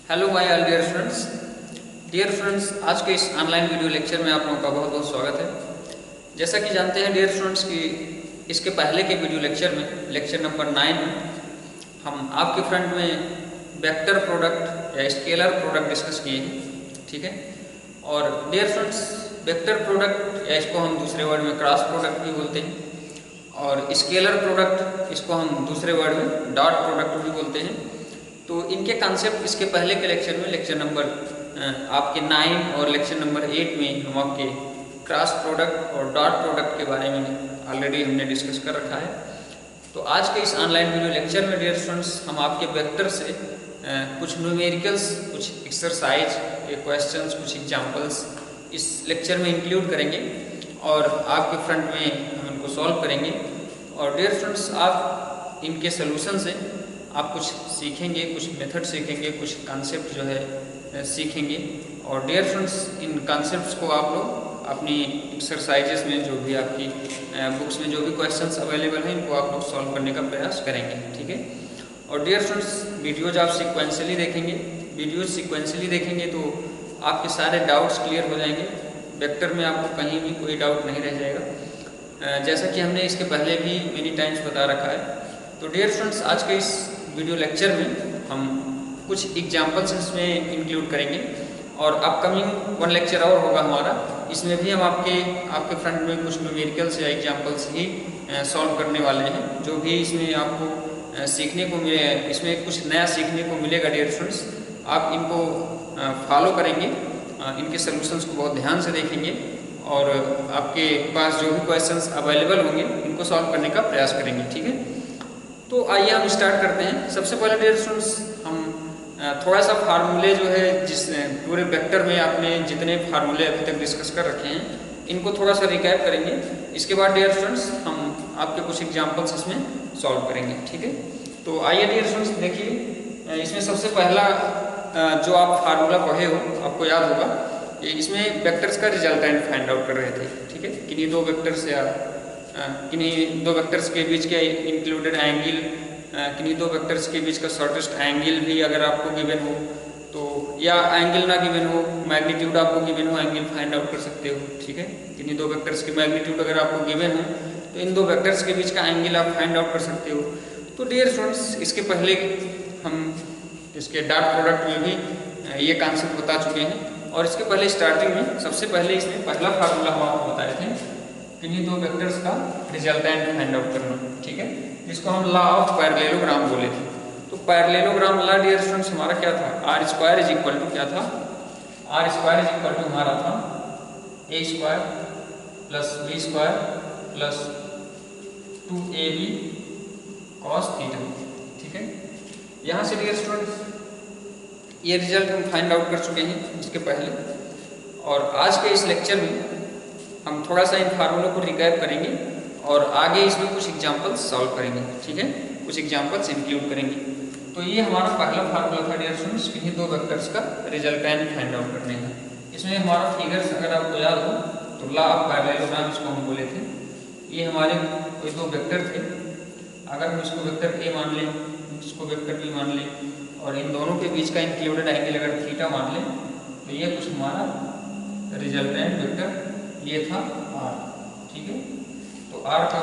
Hello my all dear friends, आज के इस ऑनलाइन वीडियो लेक्चर में आप लोगों का बहुत बहुत स्वागत है। जैसा कि जानते हैं डियर स्टूडेंट्स कि इसके पहले के वीडियो लेक्चर में, लेक्चर नंबर 9 में, हम आपके फ्रंट में वेक्टर प्रोडक्ट या स्केलर प्रोडक्ट डिस्कस किए हैं। ठीक है। और डियर फ्रेंड्स, वेक्टर प्रोडक्ट या इसको हम दूसरे वर्ड में क्रॉस प्रोडक्ट भी बोलते हैं, और स्केलर प्रोडक्ट इसको हम दूसरे वर्ड में डॉट प्रोडक्ट भी बोलते हैं। तो इनके कॉन्सेप्ट इसके पहले के लेक्चर में, लेक्चर नंबर आपके 9 और लेक्चर नंबर 8 में हम आपके क्रॉस प्रोडक्ट और डॉट प्रोडक्ट के बारे में ऑलरेडी हमने डिस्कस कर रखा है। तो आज के इस ऑनलाइन वीडियो लेक्चर में डियर स्टूडेंट्स, हम आपके वेक्टर से कुछ न्यूमेरिकल्स, कुछ एक्सरसाइज, क्वेश्चंस, कुछ एग्जांपल्स इस लेक्चर में इंक्लूड करेंगे और आपके फ्रंट में हम इनको सॉल्व करेंगे। और डियर स्टूडेंट्स, आप इनके सोल्यूशन से आप कुछ सीखेंगे, कुछ मेथड सीखेंगे, कुछ कॉन्सेप्ट जो है सीखेंगे। और डियर फ्रेंड्स, इन कॉन्सेप्ट्स को आप लोग अपनी एक्सरसाइजेस में, जो भी आपकी बुक्स में जो भी क्वेश्चंस अवेलेबल हैं, इनको आप लोग सॉल्व करने का प्रयास करेंगे। ठीक है। और डियर फ्रेंड्स, वीडियोज आप सिक्वेंशली देखेंगे तो आपके सारे डाउट्स क्लियर हो जाएंगे। वेक्टर में आपको कहीं भी कोई डाउट नहीं रह जाएगा, जैसा कि हमने इसके पहले भी मेनी टाइम्स बता रखा है। तो डियर फ्रेंड्स, आज के इस वीडियो लेक्चर में हम कुछ एग्जांपल्स इसमें इंक्लूड करेंगे, और अपकमिंग वन लेक्चर और होगा हमारा, इसमें भी हम आपके फ्रंट में कुछ न्यूमेरिकल्स या एग्जांपल्स ही सॉल्व करने वाले हैं। जो भी इसमें आपको सीखने को मिले, इसमें कुछ नया सीखने को मिलेगा डियर फ्रेंड्स, आप इनको फॉलो करेंगे, इनके सोल्यूशंस को बहुत ध्यान से देखेंगे, और आपके पास जो भी क्वेश्चंस अवेलेबल होंगे इनको सॉल्व करने का प्रयास करेंगे। ठीक है। तो आइए हम स्टार्ट करते हैं। सबसे पहले डियर स्टूडेंट्स, हम थोड़ा सा फार्मूले जो है, जिस पूरे वेक्टर में आपने जितने फार्मूले अभी तक डिस्कस कर रखे हैं, इनको थोड़ा सा रिकैप करेंगे। इसके बाद डियर स्टूडेंट्स, हम आपके कुछ एग्जांपल्स इसमें सॉल्व करेंगे। ठीक है। तो आइए डियर स्टूडेंट्स, देखिए, इसमें सबसे पहला जो आप फार्मूला पढ़े हो, आपको याद होगा, इसमें वेक्टर्स का रिजल्टेंट फाइंड आउट कर रहे थे। ठीक है। किन्हीं दो वेक्टर्स या किन्हीं दो वेक्टर्स के बीच के इंक्लूडेड एंगल, किन्हीं दो वेक्टर्स के बीच का शॉर्टेस्ट एंगल भी अगर आपको गिवन हो तो, या एंगल ना गिवन हो, मैग्नीट्यूड आपको गिवन हो, एंगल फाइंड आउट कर सकते हो। ठीक है। किन्हीं दो वेक्टर्स की मैग्नीट्यूड अगर आपको गिवन हो तो इन दो वेक्टर्स के बीच का एंगल आप फाइंड आउट कर सकते हो। तो डियर स्टूडेंट्स, इसके पहले हम इसके डॉट प्रोडक्ट में भी ये कॉन्सेप्ट बता चुके हैं, और इसके पहले स्टार्टिंग में सबसे पहले इसमें पहला फार्मूला हम आपको बताए थे, किन्हीं दो वेक्टर्स का रिजल्टेंट फाइंड आउट करना। ठीक है। जिसको हम लॉ ऑफ पैरेललोग्राम बोले थे। तो पैरेललोग्राम लॉ डियर स्टूडेंट्स हमारा क्या था? R square is equal to क्या था? R square is equal to हमारा था A square plus B square plus 2ab cos theta. ठीक है। यहाँ से डियर स्टूडेंट्स ये रिजल्ट हम फाइंड आउट कर चुके हैं इसके पहले, और आज के इस लेक्चर में हम थोड़ा सा इन फार्मूलों को रिकैप करेंगे और आगे इसमें कुछ एग्जांपल्स सॉल्व करेंगे। ठीक है। कुछ एग्जांपल्स इंक्लूड करेंगे। तो ये हमारा पहला फार्मूला था डियर स्टूडेंट्स, किन्हीं दो वेक्टर्स का रिजल्टेंट फाइंड आउट करने का। इसमें हमारा फिगर्स अगर आपको याद हो तो लॉ ऑफ पैरेललोग्राम इसको हम बोले थे। ये हमारे कोई दो वेक्टर थे, अगर हम इसको वेक्टर ए मान लें, इसको वेक्टर बी मान लें, और इन दोनों के बीच का इंक्लूडेड एंगल अगर थीटा मान लें, तो ये कुछ हमारा रिजल्टेंट वेक्टर ये था आर। ठीक है। तो आर की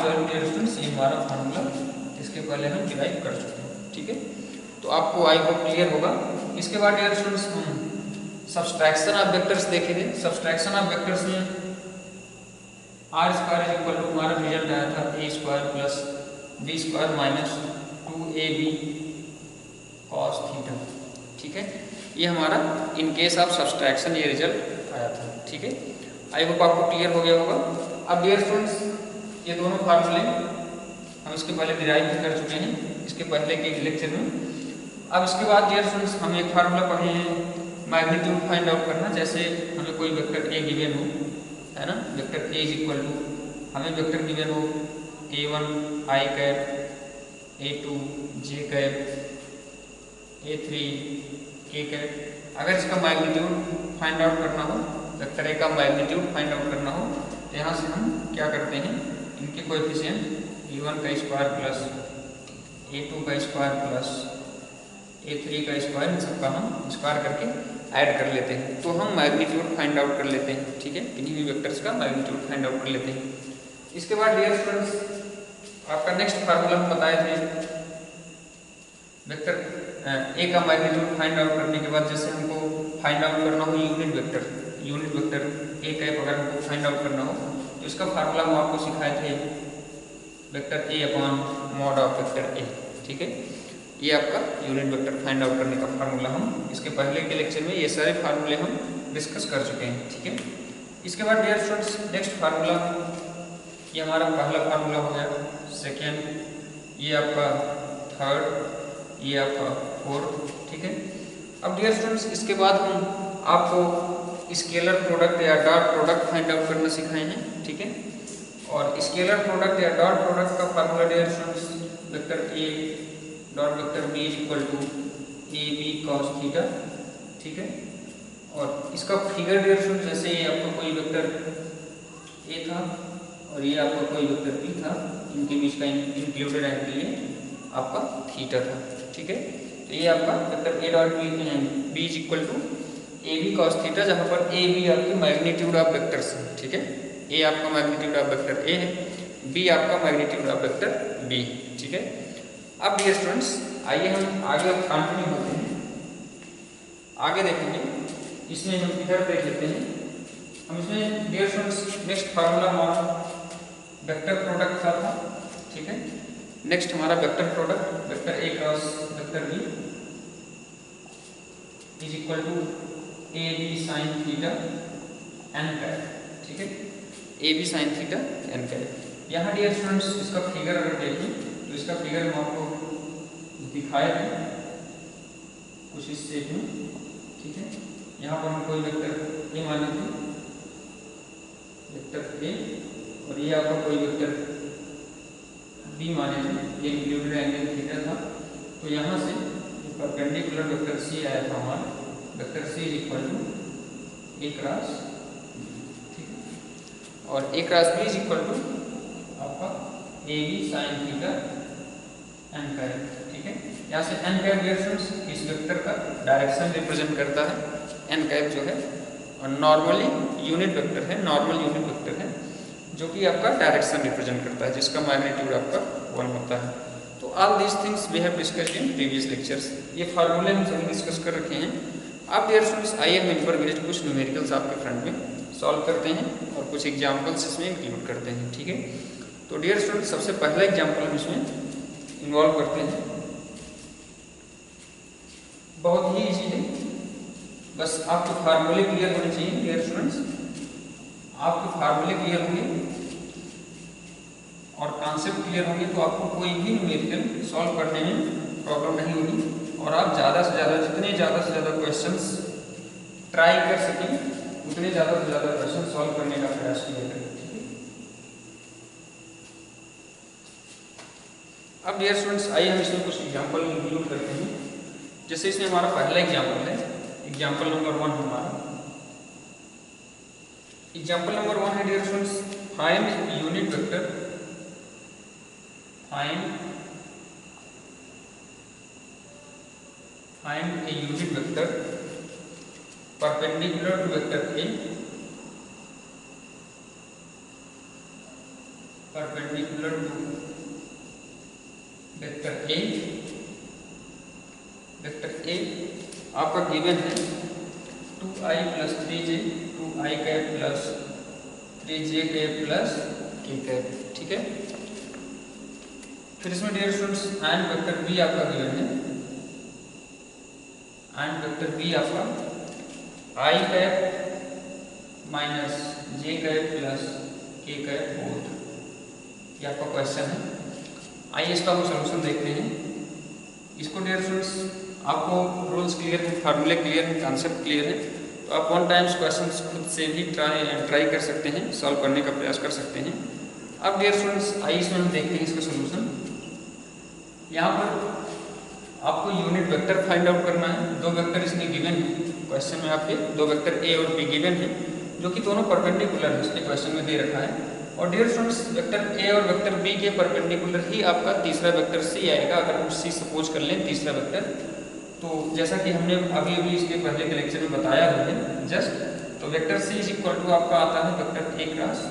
वैल्यू डियर स्टूडेंट्स ये हमारा फार्मूला इसके पहले हम डिराइव कर चुके हैं। ठीक है। तो आपको आई होप क्लियर होगा। इसके बाद डियर स्टूडेंट्स हम सब्सट्रैक्शन ऑफ वेक्टर्स देखे थे। सब्सट्रैक्शन ऑफ वेक्टर्स में R square is equal to हमारा रिजल्ट आया था A square plus B square minus 2ab cos theta. ठीक है। ये हमारा इन केस ऑफ सब्सट्रैक्शन ये रिजल्ट आया था। ठीक है। आई होप आपको क्लियर हो गया होगा। अब डियर स्टूडेंट्स, ये दोनों फार्मूले हम इसके पहले डिराइव भी कर चुके हैं इसके पहले के लेक्चर में। अब इसके बाद डियर स्टूडेंट्स हम एक फार्मूला पढ़े हैं मैग्नीट्यूड फाइंड आउट करना। जैसे हमें कोई वेक्टर ए गिवन हो, है ना, vector A is equal to, हमें वेक्टर गिवन हो a1 i cap, a2 j cap, a3 k cap. अगर इसका मैग्नीट्यूड फाइंड आउट करना हो, वेक्टर ए का मैग्नीट्यूड फाइंड आउट करना हो, तो यहाँ से हम क्या करते हैं, इनके कोएफिशिएंट a1 का स्क्वायर प्लस a2 का स्क्वायर प्लस A3 का स्क्वायर, इन सबका हम स्क्वायर करके ऐड कर लेते हैं, तो हम मैग्नीट्यूड फाइंड आउट कर लेते हैं। ठीक है, किन्हीं भी वेक्टर्स का मैग्नीट्यूड फाइंड आउट कर लेते हैं। इसके बाद डियर स्टूडेंट्स आपका नेक्स्ट फार्मूला हम बताए थे, वेक्टर ए का मैग्नीट्यूड फाइंड आउट करने के बाद जैसे हमको फाइंड आउट करना हो यूनिट वेक्टर ए कैप अगर हमको फाइंड आउट करना हो तो इसका फार्मूला हम आपको सिखाए थे, vector A upon mod of vector A. ठीक है, ये आपका यूनिट वेक्टर फाइंड आउट करने का फार्मूला हम इसके पहले के लेक्चर में ये सारे फार्मूले हम डिस्कस कर चुके हैं। ठीक है, इसके बाद डियर स्टूडेंट्स नेक्स्ट फार्मूला, ये हमारा पहला फार्मूला हो गया, सेकेंड ये आपका थर्ड, ये आपका फोर्थ। ठीक है, अब डियर स्टूडेंट्स इसके बाद हम आपको स्केलर प्रोडक्ट या डॉट प्रोडक्ट फाइंड आउट करना सिखाए हैं। ठीक है, और स्केलर प्रोडक्ट या डॉट प्रोडक्ट का formula dear students vector A dot vector B is equal to A B cos theta. ठीक है, और इसका फिगर डियर स्टूडेंट्स जैसे ये आपका कोई वेक्टर ए था और ये आपका कोई वेक्टर बी था, इनके बीच का इंक्लूडेड एंगल ये आपका थीटा था। ठीक है, तो ये आपका vector A dot B is equal to A B cos theta, जहाँ पर ए बी आपकी मैग्नीट्यूड ऑफ वेक्टर्स है। ठीक है, ए आपका मैग्नीट्यूड ऑफ वेक्टर ए है, बी आपका मैग्नीट्यूड ऑफ वेक्टर बी। ठीक है, अब डियर स्टूडेंट्स आइए हम आगे अब कंटिन्यू होते हैं, आगे देखेंगे। इसमें हम इधर देख लेते हैं, हम इसमें डियर स्टूडेंट्स नेक्स्ट फार्मूला हमारा वेक्टर प्रोडक्ट था। ठीक है, नेक्स्ट हमारा vector product vector A cross vector B is equal to A B sine theta N cap. ठीक है, A B sine theta N cap. यहाँ डियर स्टूडेंट्स इसका figure अगर देखें तो इसका फिगर हम आपको दिखाए थे कुछ इस शेप में। ठीक है, यहाँ पर हम कोई वेक्टर ए माने थे, वेक्टर ए, और ये आपका कोई वेक्टर बी माने थे, ये इंक्लूडेड एंगल थीटा था। तो यहाँ से परपेंडिकुलर वेक्टर सी आया था हमारा, vector C is equal to A cross, ठीक है, और A cross B is equal to आपका A B sine theta N cap. ठीक है, यहाँ से एन कैप डियर स्टूडेंट्स इस वेक्टर का डायरेक्शन रिप्रेजेंट करता है। एन कैप जो है और नॉर्मली यूनिट वेक्टर है, नॉर्मल यूनिट वेक्टर है जो कि आपका डायरेक्शन रिप्रेजेंट करता है, जिसका मैग्नीट्यूड आपका 1 होता है। तो all these things we have discussed in previous lectures, ये फार्मूले हम सभी डिस्कस कर रखे हैं। अब डियर स्टूडेंट्स आइए हम इन पर बेस्ड कुछ न्यूमेरिकल्स आपके फ्रंट में सॉल्व करते हैं और कुछ एग्जाम्पल्स इसमें इंक्लूड करते हैं। ठीक है, तो डियर स्टूडेंट्स सबसे पहला एग्जाम्पल हम इसमें इन्वॉल्व करते हैं, बहुत ही ईजी है, बस आपके फार्मूले क्लियर होने चाहिए डियर स्टूडेंट्स। आपके फार्मूले क्लियर होंगे और कॉन्सेप्ट क्लियर होंगे तो आपको कोई भी न्यूमेरिकल सॉल्व करने में प्रॉब्लम नहीं होगी, और आप ज़्यादा से ज़्यादा जितने ज़्यादा से ज़्यादा क्वेश्चंस ट्राई कर सकें उतने ज़्यादा से ज़्यादा क्वेश्चन सॉल्व करने का प्रयास किया करें। ठीक है, अब डियर स्टूडेंट्स आइए हम इसमें कुछ एग्जाम्पल इंक्लूड करते हैं। जैसे इसमें हमारा पहला एग्जाम्पल है, एग्जाम्पल नंबर 1 हमारा, एग्जाम्पल नंबर 1 है dear students, find unit vector, find a unit vector perpendicular to vector A, perpendicular to vector A, vector A आपका गिवन है 2i plus 3j, 2i cap plus 3j cap plus k cap. ठीक है, फिर इसमें dear students and vector b आपका given है, and vector B आपका I cap minus J cap plus K cap both, ये आपका क्वेश्चन है। आइए इसका हम सॉल्यूशन देखते हैं। इसको डियर स्टूडेंट्स आपको रूल्स क्लियर है, फार्मूले क्लियर है, कॉन्सेप्ट क्लियर है, तो आप 1 टाइम्स क्वेश्चंस खुद से भी ट्राई कर सकते हैं, सॉल्व करने का प्रयास कर सकते हैं। अब डियर स्टूडेंट्स आइए इसमें हम देखते हैं इसका सॉल्यूशन। यहाँ पर आपको यूनिट वेक्टर फाइंड आउट करना है। 2 वेक्टर इसमें गिवन है, क्वेश्चन में आपके 2 वेक्टर ए और बी गिवन है, जो कि दोनों परपेंडिकुलर है, इसने क्वेश्चन में दे रखा है। और डियर स्टूडेंट्स वेक्टर ए और वेक्टर बी के परपेंडिकुलर ही आपका तीसरा वेक्टर सी आएगा। अगर हम सी सपोज कर लें तीसरा वेक्टर, तो जैसा कि हमने अभी अभी इसके पहले के लेक्चर में बताया भी है जस्ट, तो vector C is equal to आपका आता है vector A cross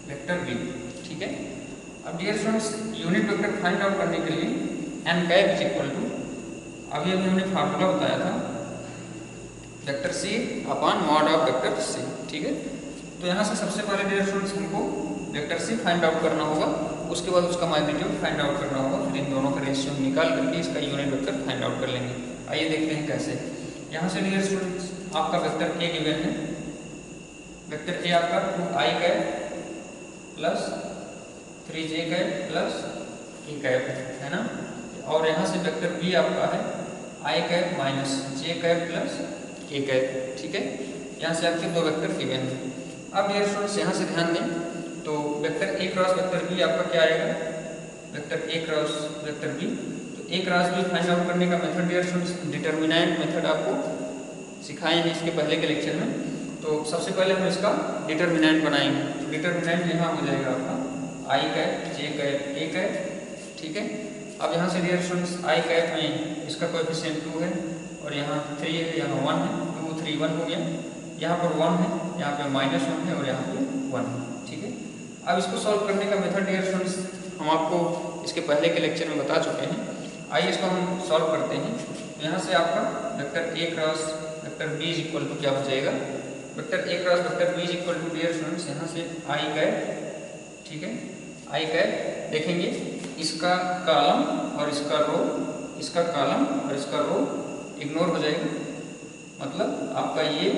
vector B, ठीक है। अब dear students unit vector find out करने के लिए N cap is equal to, अभी अभी हमने फार्मूला बताया था vector C upon mod of vector C, ठीक है। तो यहाँ से सबसे पहले डियर स्टूडेंट्स हमको वेक्टर सी फाइंड आउट करना होगा, उसके बाद उसका मैग्नीट्यूड फाइंड आउट करना होगा, फिर इन दोनों का रेशियो निकाल करके इसका यूनिट वेक्टर फाइंड आउट कर लेंगे। आइए देखते हैं कैसे। यहाँ से डियर स्टूडेंट्स आपका वेक्टर ए गिवन है, वेक्टर ए आपका 2i cap plus 3j cap plus k cap है ना, और यहाँ से वेक्टर बी आपका है i cap minus j cap plus k cap, ठीक है। यहाँ से आपके दो वेक्टर गिवन है। अब डियर स्टूडेंट्स यहाँ से ध्यान दें तो vector A cross vector B आपका क्या आएगा, vector A cross vector B. तो A cross B find out करने का method dear students determinant method आपको सिखाए हैं इसके पहले के लेक्चर में। तो सबसे पहले हम इसका डिटर्मिनेंट बनाएंगे। तो डिटर्मिनेंट यहाँ हो जाएगा आपका I cap J cap A cap, ठीक है। अब यहाँ से डियर स्टूडेंट्स आई कैप में इसका कोएफिशिएंट 2 है और यहाँ 3 है, यहाँ 1 है, 2 3 1 हो गया, यहाँ पर 1 है, यहाँ पे -1 है और यहाँ पे 1 है, ठीक है। अब इसको सॉल्व करने का मेथड डियर स्टूडेंट्स हम आपको इसके पहले के लेक्चर में बता चुके हैं। आइए इसको हम सॉल्व करते हैं। तो यहाँ से आपका vector A cross vector B is equal to क्या हो जाएगा, vector A cross vector B is equal to dear students यहाँ से आई कैप, ठीक है, आई कैप देखेंगे इसका कॉलम और इसका रो, इसका कॉलम और इसका रो इग्नोर हो जाएगा, मतलब आपका ये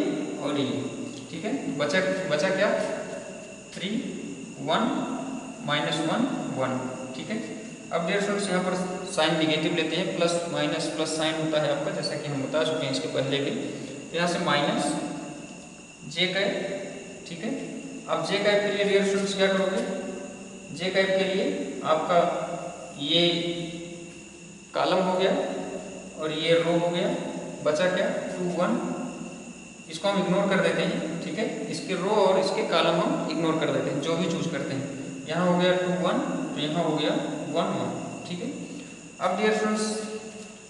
और ये, ठीक है। बचा क्या 3 1 -1 1, ठीक है। अब डियर स्टूडेंट्स यहाँ पर साइन निगेटिव लेते हैं, प्लस माइनस प्लस साइन होता है आपका, जैसा कि हम बता चुके हैं इसके पहले भी। यहाँ से माइनस जे कैप, ठीक है। अब जे कैप के लिए डियर स्टूडेंट्स क्या करोगे, जे कैप के लिए आपका ये कॉलम हो गया और ये रो हो गया, बचा क्या 2 1, इसको हम इग्नोर कर देते हैं, ठीक है। इसके रो और इसके कॉलम हम इग्नोर कर देते हैं, जो भी चूज करते हैं। यहाँ हो गया 2 1, तो यहाँ हो गया 1 1, ठीक है। अब डियर स्टूडेंट्स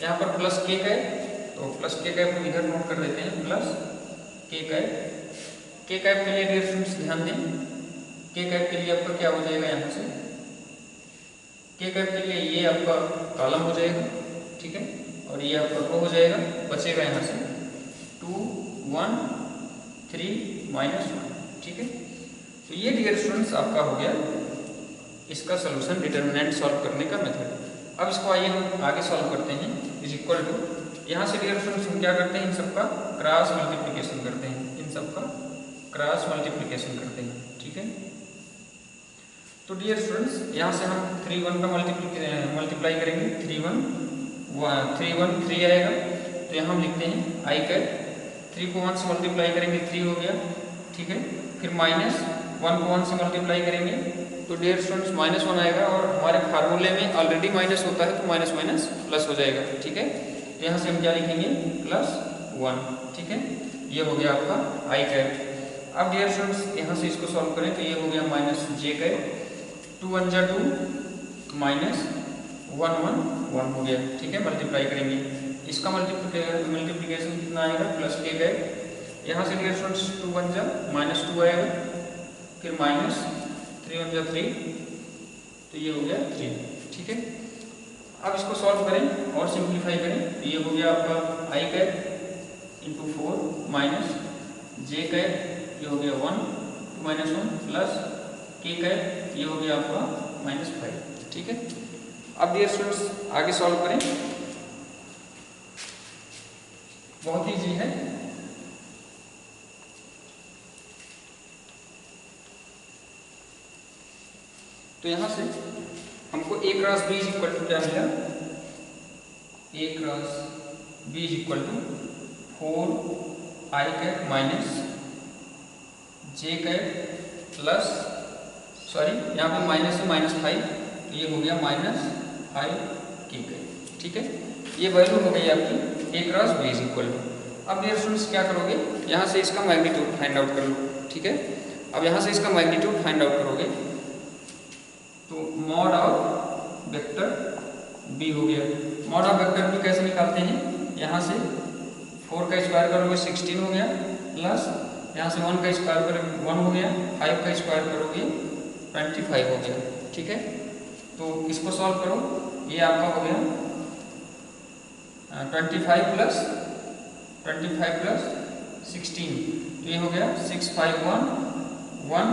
यहाँ पर प्लस के कैप, तो प्लस के कैप हम इधर नोट कर देते हैं, plus K cap. K cap के लिए डियर स्टूडेंट्स ध्यान दें, के कैप के लिए आपका क्या हो जाएगा, यहाँ से के कैप के लिए ये आपका कॉलम हो जाएगा, ठीक है, और ये आपका रो हो जाएगा। बचेगा यहाँ से 2 1 3 -1, ठीक है। तो ये डियर स्टूडेंट्स आपका हो गया इसका सोल्यूशन, डिटर्मिनेंट सॉल्व करने का मेथड। अब इसको आइए हम आगे सॉल्व करते हैं। इज इक्वल टू यहाँ से डियर स्टूडेंट्स हम क्या करते हैं, इन सबका क्रॉस मल्टीप्लिकेशन करते हैं, इन सबका क्रॉस मल्टीप्लिकेशन करते हैं, ठीक है। तो डियर स्टूडेंट्स यहाँ से हम 3 1 का मल्टीप्लाई करेंगे, 3 1 3 आएगा, तो यहाँ हम लिखते हैं आई कैप। 3 को 1 से मल्टीप्लाई करेंगे 3 हो गया, ठीक है। फिर माइनस 1 को 1 से मल्टीप्लाई करेंगे तो डियर स्टूडेंट्स -1 आएगा, और हमारे फार्मूले में ऑलरेडी माइनस होता है तो माइनस माइनस प्लस हो जाएगा, ठीक है। तो यहाँ से हम क्या लिखेंगे +1, ठीक है। ये हो गया आपका आई कैप। अब डियर स्टूडेंट्स यहाँ से इसको सॉल्व करें तो ये हो गया माइनस जे कैप, 2 1 जा 2 माइनस 1 1 1 हो गया, ठीक है। मल्टीप्लाई करेंगे, इसका मल्टीप्लिकेशन कितना आएगा, प्लस के कैप। यहाँ से डियर स्टूडेंट्स 2 1 जा -2 आएगा, फिर माइनस 3 1 जा 3, तो ये हो गया 3, ठीक है। अब इसको सॉल्व करें और सिंप्लीफाई करें तो ये हो गया आपका I cap into 4 minus J cap, ये हो गया 1 -1 प्लस के कैप, ये हो गया आपका -5, ठीक है। अब डियर स्टूडेंट्स आगे सॉल्व करें, बहुत ईजी है। तो यहां से हमको a cross b is equal to क्या मिला, a cross b is equal to 4i cap minus J cap plus, sorry यहाँ पे माइनस है -5, तो ये हो गया -5 के कैप, ठीक है। ये वैल्यू हो गई आपकी a cross b is equal to. अब डियर स्टूडेंट्स क्या करोगे, यहाँ से इसका मैग्नीट्यूड फाइंड आउट कर लो, ठीक है। अब यहाँ से इसका मैग्नीट्यूड फाइंड आउट करोगे तो मॉड ऑफ वेक्टर b हो गया। मॉड ऑफ वेक्टर b कैसे निकालते हैं, यहाँ से 4 का स्क्वायर करोगे 16 हो गया, प्लस यहाँ से 1 का स्क्वायर करोगे 1 हो गया, 5 का स्क्वायर करोगे 25 हो गया। ठीक है, तो इसको सॉल्व करो, ये आपका हो गया 25 प्लस 16, तो ये हो गया 6 5 1 1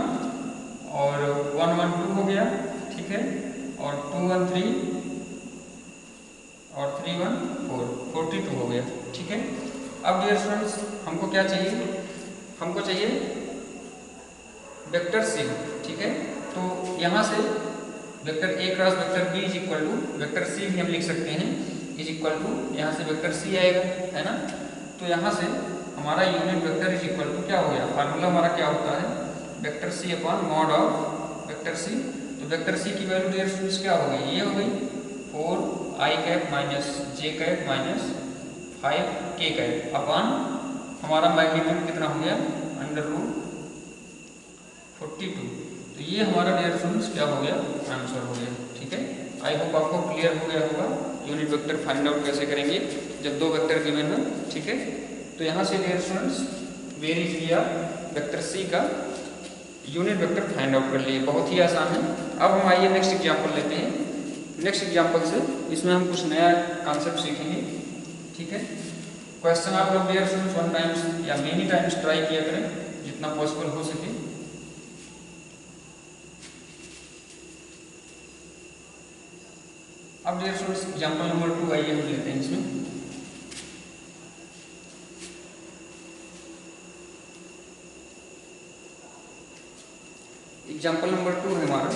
और 1 1 2 हो गया। ठीक है, और 2 1 3 और 3 1 4 42 हो गया। ठीक है, अब डियर स्टूडेंट्स हमको क्या चाहिए, हमको चाहिए वेक्टर सी। ठीक है, तो यहाँ से vector A cross vector B is equal to vector C भी हम लिख सकते हैं, इज इक्वल टू यहाँ से वेक्टर सी आएगा, है ना। तो यहाँ से हमारा unit vector is equal to क्या हो गया, फार्मूला हमारा क्या होता है, vector C upon mod of vector C. तो वेक्टर सी की वैल्यू डियर स्टूडेंट्स क्या हो गई, ये हो गई 4i cap minus J cap minus 5k cap upon हमारा मैग्नीट्यूड कितना हो गया, अंडर रूट 42। तो ये हमारा डियर स्टूडेंट्स क्या हो गया, आंसर हो गया। ठीक है, आई होप आपको क्लियर हो गया होगा यूनिट वेक्टर फाइंड आउट कैसे करेंगे जब दो वेक्टर गिवन हो। ठीक है, तो यहाँ से डियर स्टूडेंट्स वेरी किया वेक्टर सी का यूनिट वेक्टर फाइंड आउट कर लिए, बहुत ही आसान है। अब हम आइए नेक्स्ट एग्जाम्पल लेते हैं। नेक्स्ट एग्जाम्पल से इसमें हम कुछ नया कॉन्सेप्ट सीखेंगे। ठीक है, क्वेश्चन आप लोग डियर स्टूडेंट्स 1 टाइम्स या मेनी टाइम्स ट्राई किया करें जितना पॉसिबल हो सके। अब डियर स्टूडेंट्स एग्जाम्पल नंबर 2 आइए हम लेते हैं। इसमें एग्जाम्पल नंबर 2 है हमारा,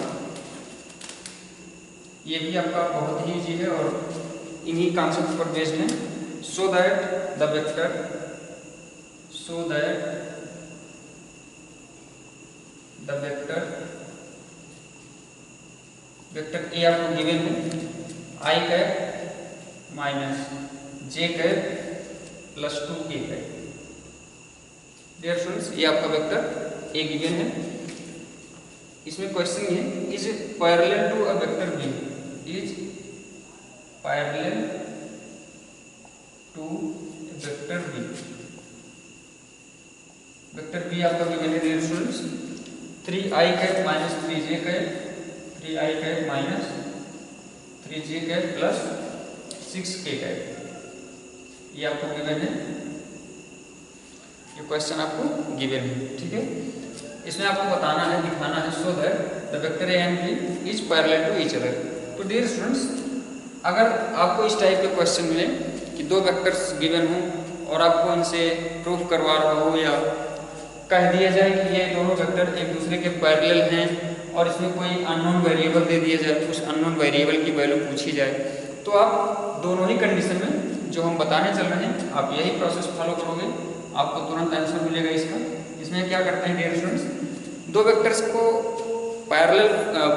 ये भी आपका बहुत ही इजी है और इन्हीं कॉन्सेप्ट पर बेस्ड है। So that the vector vector A आपको गिवन है I cap minus J cap plus 2k cap. Dear students ये आपका वेक्टर ए गिवन है। इसमें क्वेश्चन है is parallel to a vector B, is parallel to vector B. Vector B आपका given है dear students 3i cap minus 3j cap, 3i cap minus 3j cap plus 6k cap, ये आपको given है, ये question आपको given है। ठीक है, इसमें आपको बताना है, दिखाना है so that the vector A and B is parallel to each other. तो डियर स्टूडेंट्स अगर आपको इस टाइप के क्वेश्चन मिले कि दो वेक्टर्स गिवन हों और आपको इनसे प्रूफ करवा रहा हो या कह दिया जाए कि ये दोनों वेक्टर एक दूसरे के पैरेलल हैं और इसमें कोई अननोन वेरिएबल दे दिया जाए, उस अननोन वेरिएबल की वैल्यू पूछी जाए, तो आप दोनों ही कंडीशन में जो हम बताने चल रहे हैं आप यही प्रोसेस फॉलो करोगे, आपको तुरंत आंसर मिलेगा इसका। इसमें क्या करते हैं डियर स्टूडेंट्स, दो वेक्टर्स को पैरेलल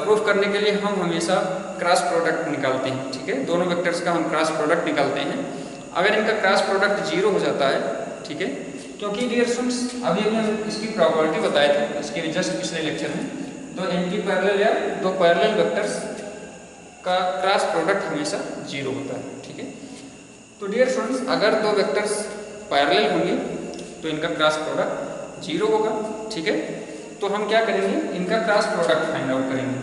प्रूफ करने के लिए हम हमेशा क्रॉस प्रोडक्ट निकालते हैं। ठीक है, दोनों वेक्टर्स का हम क्रॉस प्रोडक्ट निकालते हैं। अगर इनका क्रॉस प्रोडक्ट 0 हो जाता है, ठीक है, क्योंकि डियर स्टूडेंट्स अभी हम इसकी प्रॉपर्टी बताए थे इसके जस्ट पिछले लेक्चर में, दो एंटी पैरेलल या दो पैरेलल वेक्टर्स का क्रॉस प्रोडक्ट हमेशा 0 होता है। ठीक है, तो डियर स्टूडेंट्स अगर दो वेक्टर्स पैरेलल होंगे तो इनका क्रॉस प्रोडक्ट 0 होगा। ठीक है, तो हम क्या करेंगे, इनका क्रॉस प्रोडक्ट फाइंड आउट करेंगे।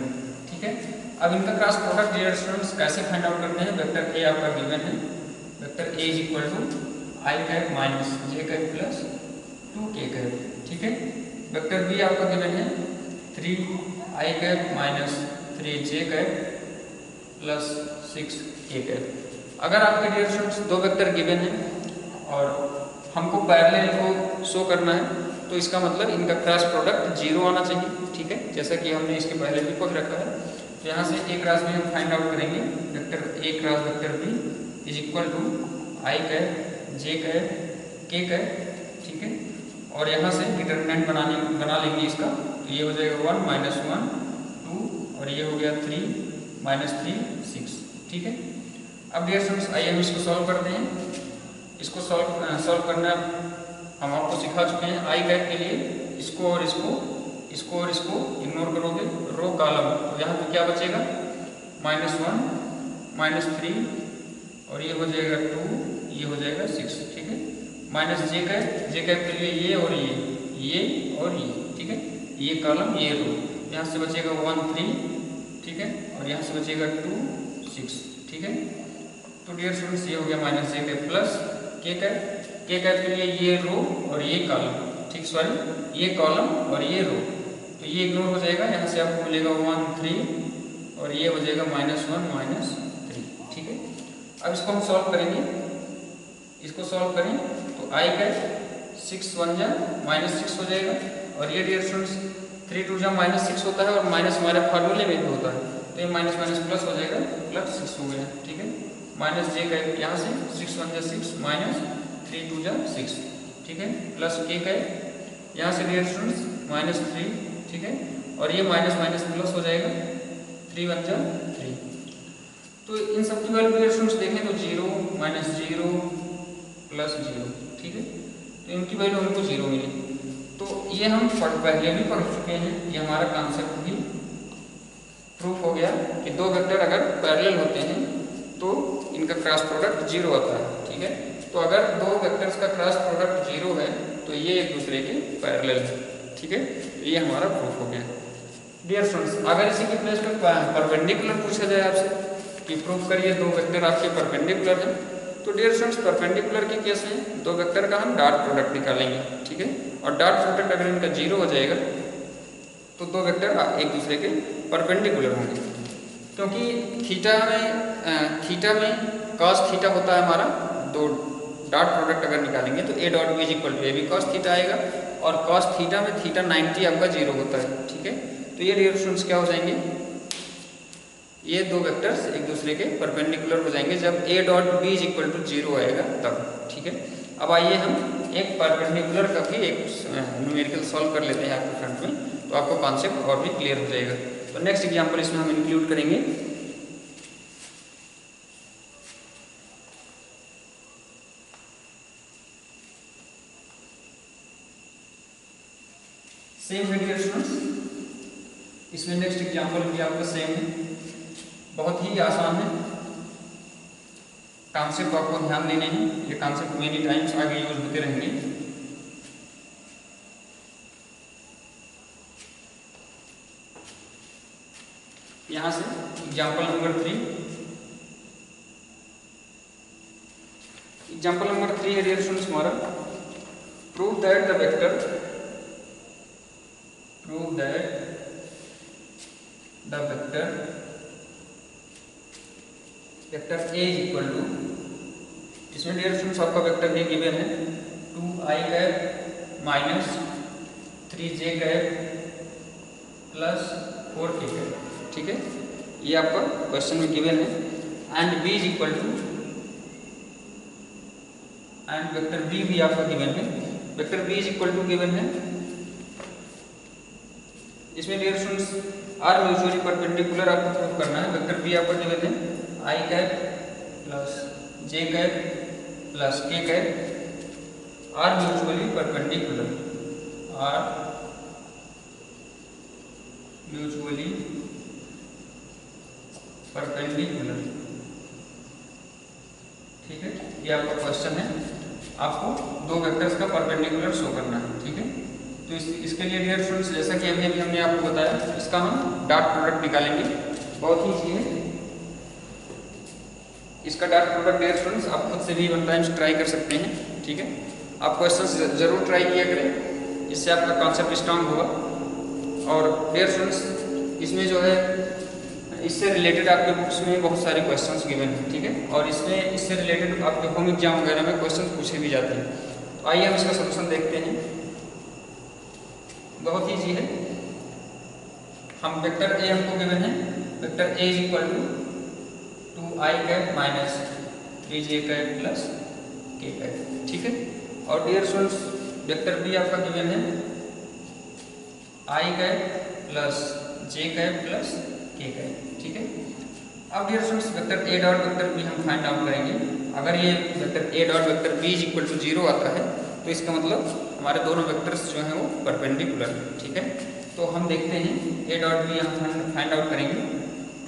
ठीक है, अब इनका क्रॉस प्रोडक्ट डियर स्टूडेंट्स कैसे फाइंड आउट करते हैं, वेक्टर ए आपका गिवन है, vector A is equal to I cap minus J cap plus 2k cap. ठीक है, वेक्टर बी आपका गिवन है 3i cap minus 3j cap plus 6k cap. अगर आपके डियर स्टूडेंट्स दो वेक्टर गिवन है और हमको पैरेलल को शो करना है तो इसका मतलब इनका क्रॉस प्रोडक्ट 0 आना चाहिए। ठीक है, जैसा कि हमने इसके पहले भी पढ़ रखा है। तो यहाँ से ए क्रॉस बी हम फाइंड आउट करेंगे, vector A cross vector B is equal to I cap J cap K cap. ठीक है, और यहाँ से डिटरमिनेंट बना लेंगे इसका, तो ये हो जाएगा 1 माइनस 1 2 और ये हो गया 3 माइनस 3 6। ठीक है, अब डियर स्टूडेंट्स आइए हम इसको सॉल्व करते हैं। इसको सॉल्व करना हम आपको सिखा चुके हैं। आई कैप के लिए इसको और इसको इग्नोर करोगे, रो कॉलम, तो यहाँ पे क्या बचेगा -1 -3 और ये हो जाएगा 2, ये हो हो जाएगा 6, ठीक है। माइनस जे कैप के लिए ये और ये और ये, ठीक है। ये कॉलम ये रो, यहाँ से बचेगा 1 3, ठीक है, और यहाँ से बचेगा 2 6, ठीक है। तो डियर स्टूडेंट्स ये हो गया minus J cap plus K cap के लिए ये रो और ये कॉलम, ठीक, सॉरी ये कॉलम और ये रो, तो ये इग्नोर हो जाएगा। यहाँ से आपको मिलेगा 1 3 और ये हो जाएगा -1 -3, ठीक है। अब इसको हम सॉल्व करेंगे, इसको सॉल्व करें तो आई कैप 6 1 जा -6 हो जाएगा, और ये डियर स्टूडेंट्स 3 2 जा -6 होता है, और माइनस हमारे फार्मूले में भी होता है, तो ये माइनस माइनस प्लस हो जाएगा, +6 हो गया, ठीक है। माइनस जे कैप यहाँ से 6 1 जा 6 -3 2 जा 6, ठीक है, प्लस के कैप यहाँ से डियर स्टूडेंट्स -3, ठीक है, और ये माइनस माइनस प्लस हो जाएगा, 3 1 जा 3। तो इन सब की वैल्यू डियर स्टूडेंट्स देखें तो 0 -0 +0, ठीक है, तो इनकी वैल्यू हमको 0 मिली। तो ये हम पहले भी पढ़ चुके हैं, ये हमारा कॉन्सेप्ट भी प्रूफ हो गया कि दो वेक्टर अगर पैरेलल होते हैं तो इनका क्रॉस प्रोडक्ट 0 आता है, ठीक है। तो अगर दो वेक्टर्स का क्रॉस प्रोडक्ट 0 है तो ये एक दूसरे के पैरेलल है, ठीक है। तो ये हमारा प्रूफ हो गया। डियर स्टूडेंट्स, अगर इसी के प्लेस पर परपेंडिकुलर पूछा जाए आपसे कि प्रूफ करिए दो वेक्टर आपके परपेंडिकुलर हैं, तो डियर स्टूडेंट्स परपेंडिकुलर के केस में दो वेक्टर का हम डॉट प्रोडक्ट निकालेंगे, ठीक है। और डॉट प्रोडक्ट अगर इनका 0 हो जाएगा तो दो वेक्टर एक दूसरे के परपेंडिकुलर होंगे, क्योंकि थीटा में cos थीटा होता है हमारा, दो डॉट प्रोडक्ट अगर निकालेंगे तो a dot b equal to a भी cos थीटा आएगा, और cos थीटा में थीटा 90 आपका 0 होता है, ठीक है। तो ये डियर स्टूडेंट्स क्या हो जाएंगे, ये दो वेक्टर्स एक दूसरे के परपेंडिकुलर हो जाएंगे जब a dot b equal to 0 आएगा तब, ठीक है। अब आइए हम एक परपेंडिकुलर का भी एक न्यूमेरिकल सॉल्व कर लेते हैं आपके फ्रंट में, तो आपको कॉन्सेप्ट और भी क्लियर हो जाएगा। तो नेक्स्ट एग्जांपल इसमें हम इंक्लूड करेंगे सेम है डियर स्टूडेंट्स। इसमें नेक्स्ट एग्जांपल भी आपका सेम है, बहुत ही आसान है, कॉन्सेप्ट आपको ध्यान देने हैं, ये कॉन्सेप्ट मेनी टाइम्स आगे यूज होते रहेंगे। यहाँ से एग्जांपल नंबर 3, एग्जांपल नंबर 3 है डियर स्टूडेंट्स हमारा, prove that the vector vector A equal to, इसमें डियर स्टूडेंट्स आपका वेक्टर A गिवन है 2i cap minus 3j cap plus 4k cap, ठीक है, ये आपका क्वेश्चन में गिवन है। And B is equal to, and vector B भी आपका गिवन है, vector B is equal to given है। इसमें dear students are mutually perpendicular आपको प्रूव करना है। वेक्टर B आपका गिवन है i cap plus j cap plus k cap are mutually perpendicular, are mutually perpendicular, ठीक है। ये आपका क्वेश्चन है, आपको दो वेक्टर्स का परपेंडिकुलर शो करना है, ठीक है। तो इसके लिए डियर स्टूडेंट्स जैसा कि अभी हमने आपको बताया, इसका हम डॉट प्रोडक्ट निकालेंगे, बहुत ही इजी है। इसका डॉट प्रोडक्ट डियर स्टूडेंट्स आप खुद से भी 1 टाइम्स ट्राई कर सकते हैं, ठीक है। आप क्वेश्चंस जरूर ट्राई किया करें, इससे आपका कॉन्सेप्ट स्ट्रांग होगा। और डियर स्टूडेंट्स इसमें जो है इससे रिलेटेड आपके बुक्स में बहुत सारे क्वेश्चंस गिवन हैं, ठीक है, और इसमें इससे रिलेटेड आपके होम एग्जाम वगैरह में क्वेश्चंस पूछे भी जाते हैं। तो आइए हम इसका सॉल्यूशन देखते हैं, बहुत ईजी है। हम वेक्टर A हमको गिवन है, vector A is equal to 2i cap minus 3j cap plus k cap, ठीक है। और डियर स्टूडेंट्स वेक्टर B आपका गिवन है i cap plus j cap plus k cap, ठीक है। अब dear students vector A dot vector B हम find out करेंगे। अगर ये vector A dot vector B is equal to 0 आता है तो इसका मतलब हमारे दोनों वेक्टर्स जो हैं वो परपेंडिकुलर है, ठीक है। तो हम देखते हैं A डॉट B हम फाइंड आउट करेंगे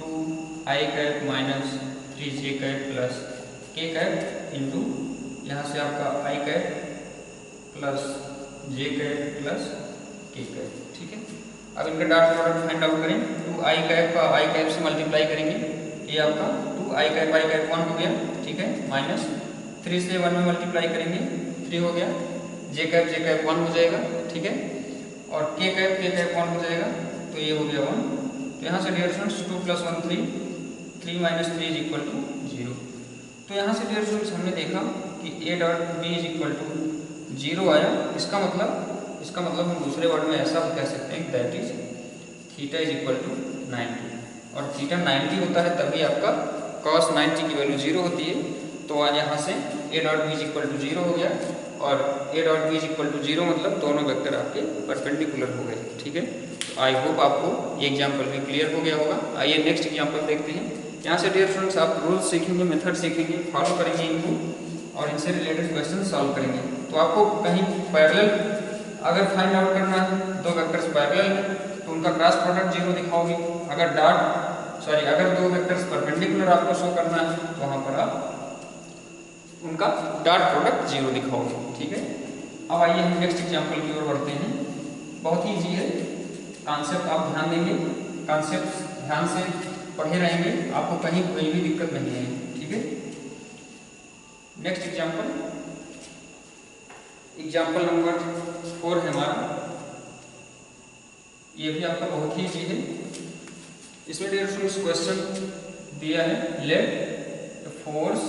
2i cap minus 3j cap plus k cap into यहाँ से आपका I cap plus J cap plus K cap, ठीक है। अब इनका डॉट प्रोडक्ट फाइंड आउट करें। 2 आई कैप का आई कैप से मल्टीप्लाई करेंगे, ये आपका 2 आई कैप 1 हो गया, ठीक है। माइनस 3 से 1 में मल्टीप्लाई करेंगे, 3 हो गया। जे कैप 1 हो जाएगा, ठीक है। और के कैप 1 हो जाएगा, तो ये हो गया 1। तो यहाँ से डियर स्टूडेंट्स 2 + 1 3, 3 - 3 = 0। तो यहाँ से डियर स्टूडेंट्स हमने देखा कि a डॉट b = 0 आया। इसका मतलब हम दूसरे वर्ड में ऐसा कह सकते हैं दैट इज थीटा = 90। और थीटा 90 होता है तभी आपका cos 90 की वैल्यू 0 होती है। तो आज यहाँ से a डॉट b = 0 हो गया, और a डॉट b = 0 मतलब दोनों वेक्टर आपके परपेंडिकुलर हो गए, ठीक है। तो आई होप आपको ये एग्जाम्पल भी क्लियर हो गया होगा। आइए नेक्स्ट एग्जाम्पल देखते हैं। यहाँ से डियर स्टूडेंट्स आप रूल्स सीखेंगे, मेथड सीखेंगे, फॉलो करेंगे इनको, और इनसे रिलेटेड क्वेश्चन सॉल्व करेंगे। तो आपको कहीं पैरेलल अगर फाइंड आउट करना है, दो वेक्टर्स पैरेलल हैं तो उनका क्रॉस प्रोडक्ट 0 दिखाओगे। अगर दो वेक्टर्स परपेंडिकुलर आपको शो करना है तो वहाँ पर आप उनका डॉट प्रोडक्ट 0 दिखाओगे, ठीक है। अब आइए हम नेक्स्ट एग्जाम्पल की ओर बढ़ते हैं। बहुत ही ईजी है, कॉन्सेप्ट आप ध्यान देंगे, कॉन्सेप्ट ध्यान से पढ़े रहेंगे, आपको कहीं कोई भी दिक्कत नहीं है, ठीक है। नेक्स्ट एग्जाम्पल नंबर 4 है हमारा। ये भी आपका बहुत ही ईजी है। इसमें डियर स्टूडेंट्स क्वेश्चन दिया है, let force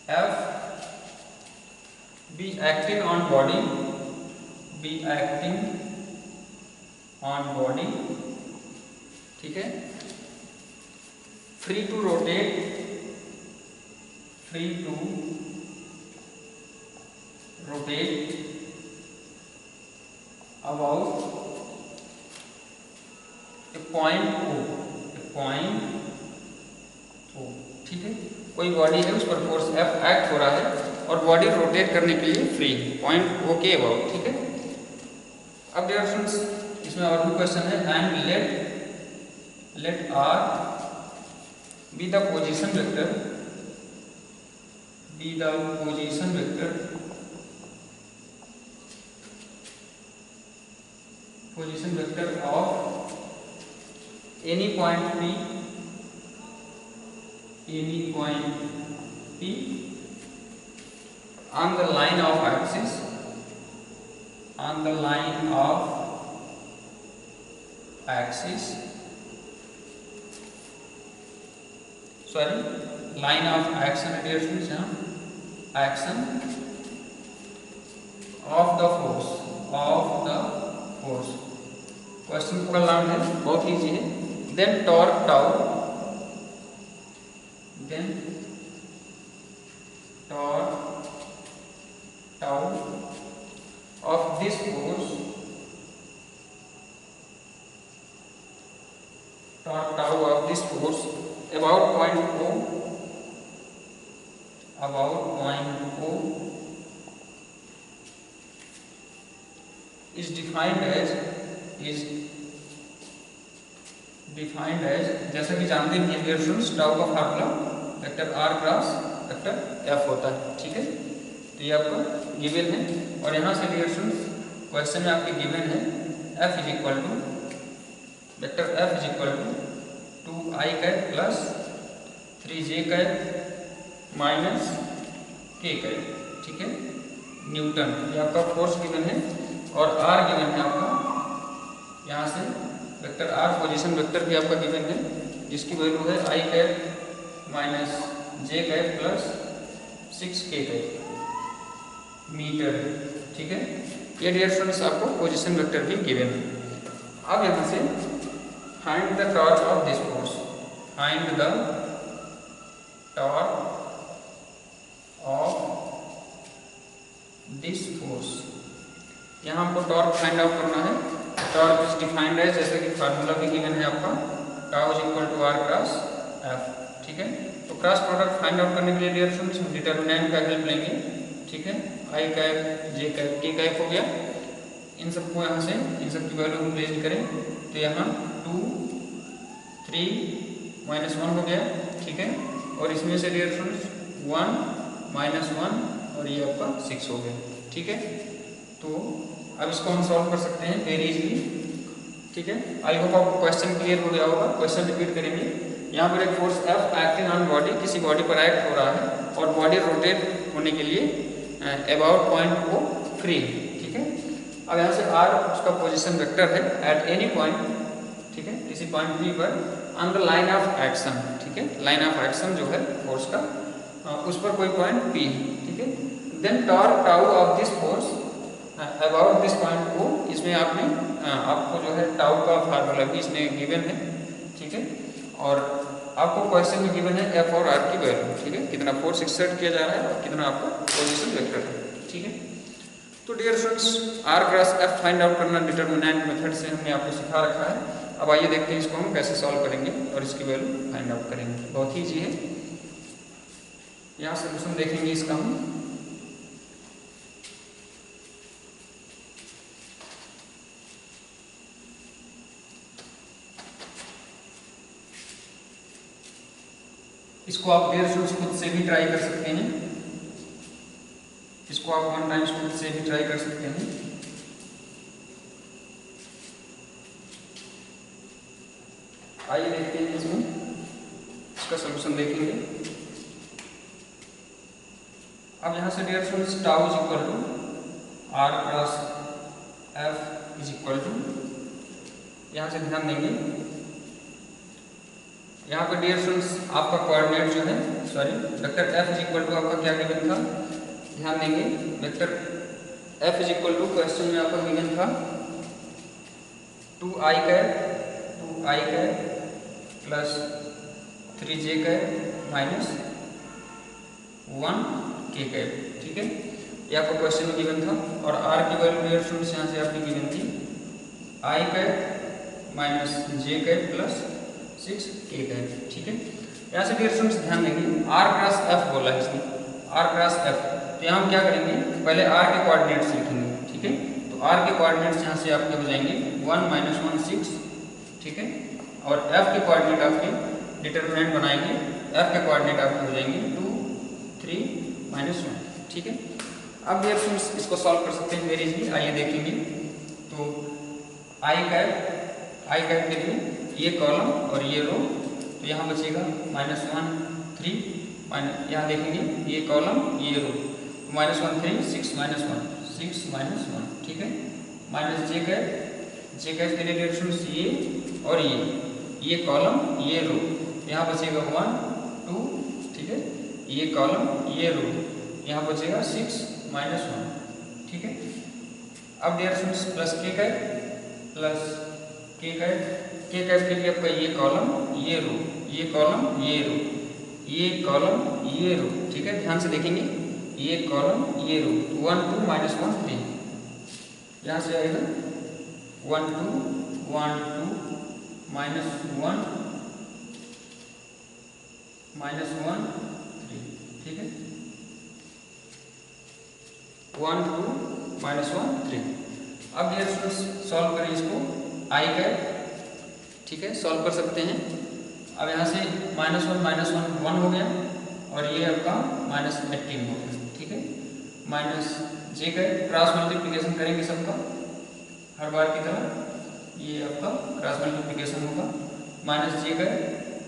F be acting on body, ठीक है, free to rotate about a point O, ठीक है। कोई बॉडी है, उस पर फोर्स F एक्ट हो रहा है और बॉडी रोटेट करने के लिए फ्री, पॉइंट O के अबाउट, ठीक है। अब डियर स्टूडेंट्स इसमें और भी क्वेश्चन है, and let R be the position vector of any point P on the line of axis line of action dear students, action of the force question पूरा long है, बहुत ईजी है। Then torque tau of this force, tau of this force about point O is defined as जैसा कि जानते हैं dear students, tau का formula vector r cross vector f होता है, ठीक है। तो ये आपका गिवन है, और यहाँ से डियर स्टूडेंट्स क्वेश्चन में आपके गिवन है f vector f = 2i cap plus 3j cap minus k cap, ठीक है, न्यूटन। ये आपका फोर्स गिवन है, और r गिवन है आपका, यहाँ से वेक्टर r पोजीशन वेक्टर भी आपका गिवन है, जिसकी वैल्यू है i cap minus j cap plus 6k cap metre, ठीक है। ये डियर स्टूडेंट्स आपको पोजीशन वेक्टर भी गिवन है। अब यहाँ से find the torque of this force, find the torque of this force. यहाँ हमको टॉर्क फाइंड आउट करना है। टॉर्क इज डिफाइंड है, जैसे कि फार्मूला भी गिवन है आपका, टाउ = r क्रॉस f, ठीक है। तो क्रॉस प्रोडक्ट फाइंड आउट करने के लिए डियर स्टूडेंट्स हम डिटरमिनेंट का हेल्प लेंगे, ठीक है। i cap j cap k cap हो गया, इन सबको यहाँ से इन सब की वैल्यू हम प्लेस करें तो यहाँ 2 3 -1 हो गया, ठीक है। और इसमें से डियर स्टूडेंट्स 1 -1 और ये आपका 6 हो गया। ठीक है, तो अब इसको हम सॉल्व कर सकते हैं वेरी इजीली। ठीक है, आई होप आपको क्वेश्चन क्लियर हो गया होगा। क्वेश्चन रिपीट करेंगे। यहाँ पर एक force F acting on body, किसी बॉडी पर एक्ट हो रहा है और बॉडी रोटेट होने के लिए अबाउट पॉइंट O फ्री। ठीक है, अब यहाँ से R उसका पोजीशन वेक्टर है एट एनी पॉइंट। ठीक है, किसी पॉइंट P पर on the line of action. ठीक है, लाइन ऑफ एक्शन जो है फोर्स का, उस पर कोई पॉइंट P है। ठीक है, then torque tau of this force about this point O, इसमें आपको जो है टाउ का फार्मूला भी इसमें गिवन है। ठीक है, और आपको क्वेश्चन में गिवन है F और R की वैल्यू। ठीक है, कितना फोर्स एक्सर्ट किया जा रहा है और कितना आपका पोजीशन वेक्टर है। ठीक है, तो dear students, R cross F find out करना डिटरमिनेंट मेथड से हमने आपको सिखा रखा है। अब आइए देखते हैं इसको हम कैसे सॉल्व करेंगे और इसकी वैल्यू फाइंड आउट करेंगे। बहुत ही ईजी है, यहाँ सोल्यूशन देखेंगे इसका हम। इसको आप डियर स्टूडेंट्स खुद से भी ट्राई कर सकते हैं। इसको आप 1 टाइम्स खुद से भी ट्राई कर सकते हैं। आइए देखते हैं इसमें इसका सॉल्यूशन देखेंगे। अब यहाँ से dear students tau is equal to R cross F is equal to, यहाँ से ध्यान देंगे यहाँ पर डियर स्टूडेंट्स आपका कोऑर्डिनेट जो है, sorry vector F is equal to आपका क्या गिवन था, ध्यान देंगे vector F is equal to question में आपका गिवन था 2i cap plus 3j cap minus 1k cap. ठीक है, ये आपका क्वेश्चन में गिवन था। और R की वैल्यू डियर स्टूडेंट्स यहाँ से आपकी गिवन थी i cap minus j cap plus 6k cap. ठीक है, यहाँ से डियर स्टूडेंट्स ध्यान देंगे R क्रॉस F बोला है इसने, R क्रॉस F। तो यहाँ हम क्या करेंगे, पहले R के कोऑर्डिनेट्स लिखेंगे। ठीक है, तो R के कोऑर्डिनेट्स यहाँ से आपके हो जाएंगे 1 - 1 6। ठीक है, और F के कोऑर्डिनेट आपके डिटरमिनेंट बनाएंगे, F के कोऑर्डिनेट आपके हो जाएंगे 2 3 - 1। ठीक है, अब डियर स्टूडेंट्स इसको सॉल्व कर सकते हैं वेरी इजीली। आइए देखेंगे। तो i कैप के लिए ये कॉलम और ये रो, तो यहाँ बचेगा -1 3, यहाँ देखेंगे ये कॉलम ये रो, -1 3 6 - 1 6 - 1। ठीक है, माइनस जे कैप के लिए डियर स्टूडेंट्स ये और ये कॉलम ये रो, यहाँ बचेगा 1 2। ठीक है, ये कॉलम ये रो, यहाँ बचेगा 6 - 1। ठीक है, अब dear students plus K cap के लिए आपका ये कॉलम ये रो, ये कॉलम ये रो, ये कॉलम ये रो। ठीक है, ध्यान से देखेंगे ये कॉलम ये रो, 1 2 - 1 3, यहाँ से आएगा 1 2 1 2 -1 -1 3। ठीक है, 1 2 -1 3। अब डियर स्टूडेंट्स सॉल्व करें इसको i कैप। ठीक है, सॉल्व कर सकते हैं। अब यहाँ से -1 - 1 हो गया और ये आपका -18 हो गया। ठीक है, minus J cap, cross multiplication करेंगे सबका हर बार की तरह, ये आपका क्रॉस मल्टीप्लिकेशन होगा -j कैप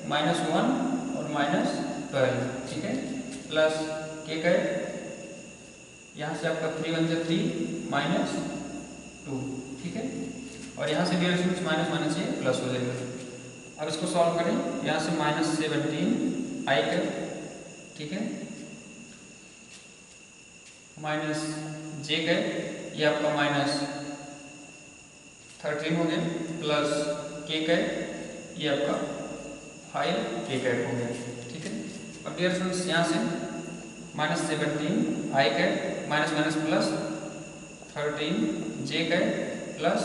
-1 और -12। ठीक है, प्लस k कैप, यहाँ से आपका 3 1 जा 3 -2। ठीक है, और यहाँ से डियर स्टूडेंट्स माइनस ये प्लस हो जाएगा। अब इसको सॉल्व करें, यहाँ से -17 i कैप। ठीक है, -j कैप, ये आपका -13 हो गया, प्लस k कैप, ये आपका 5k कैप हो गया। ठीक है, अब डियर स्टूडेंट्स यहाँ से -17 i cap minus plus 13 j cap plus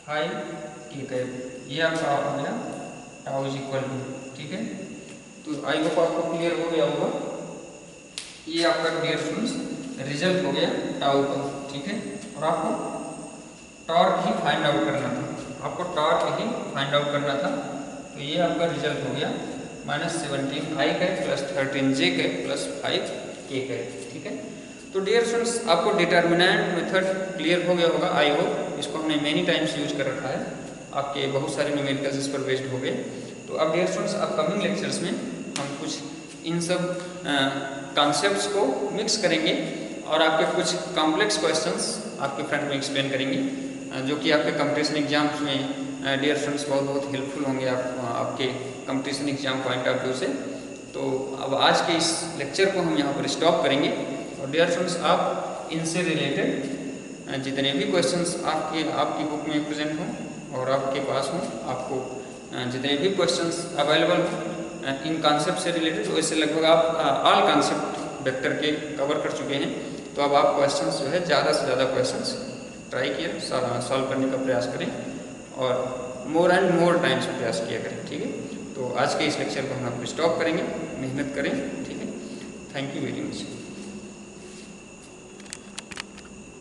5k cap, ये आपका हो गया टाउ इज इक्वल टू। ठीक है, तो आई होप आपको क्लियर हो गया होगा। ये आपका डियर स्टूडेंट्स रिजल्ट हो गया टाउ का। ठीक है, और आपको टॉर्क ही फाइंड आउट करना था, तो ये आपका रिजल्ट हो गया -17 I का प्लस 13 J का प्लस 5 K का। ठीक है, तो डियर स्टूडेंट्स आपको डिटर्मिनेंट मेथड क्लियर हो गया होगा, आई होप। इसको हमने मेनी टाइम्स यूज कर रखा है, आपके बहुत सारे न्यूमेरिकल्स इस पर बेस्ड हो गए। तो अब डियर स्टूडेंट्स अपकमिंग लेक्चर्स में हम कुछ इन सब कॉन्सेप्ट्स को मिक्स करेंगे और आपके कुछ कॉम्प्लेक्स क्वेश्चंस आपके फ्रंट में एक्सप्लेन करेंगे, जो कि आपके कंपटीशन एग्जाम्स में डियर स्टूडेंट्स बहुत हेल्पफुल होंगे आपके competition exam point of view से। तो अब आज के इस लेक्चर को हम यहाँ पर स्टॉप करेंगे और डियर स्टूडेंट्स आप इनसे रिलेटेड जितने भी क्वेश्चंस आपकी बुक में प्रेजेंट हों और आपके पास हों, आपको जितने भी क्वेश्चंस अवेलेबल हों इन कॉन्सेप्ट से रिलेटेड, वैसे लगभग आप ऑल कॉन्सेप्ट वेक्टर के कवर कर चुके हैं। तो अब आप क्वेश्चंस जो है ज़्यादा से ज़्यादा क्वेश्चंस ट्राई किए, सॉल्व करने का प्रयास करें और मोर एंड मोर टाइम्स प्रयास किया करें। ठीक है, तो आज के इस लेक्चर को हम आपको स्टॉप करेंगे, मेहनत करें। ठीक है, थैंक यू वेरी मच।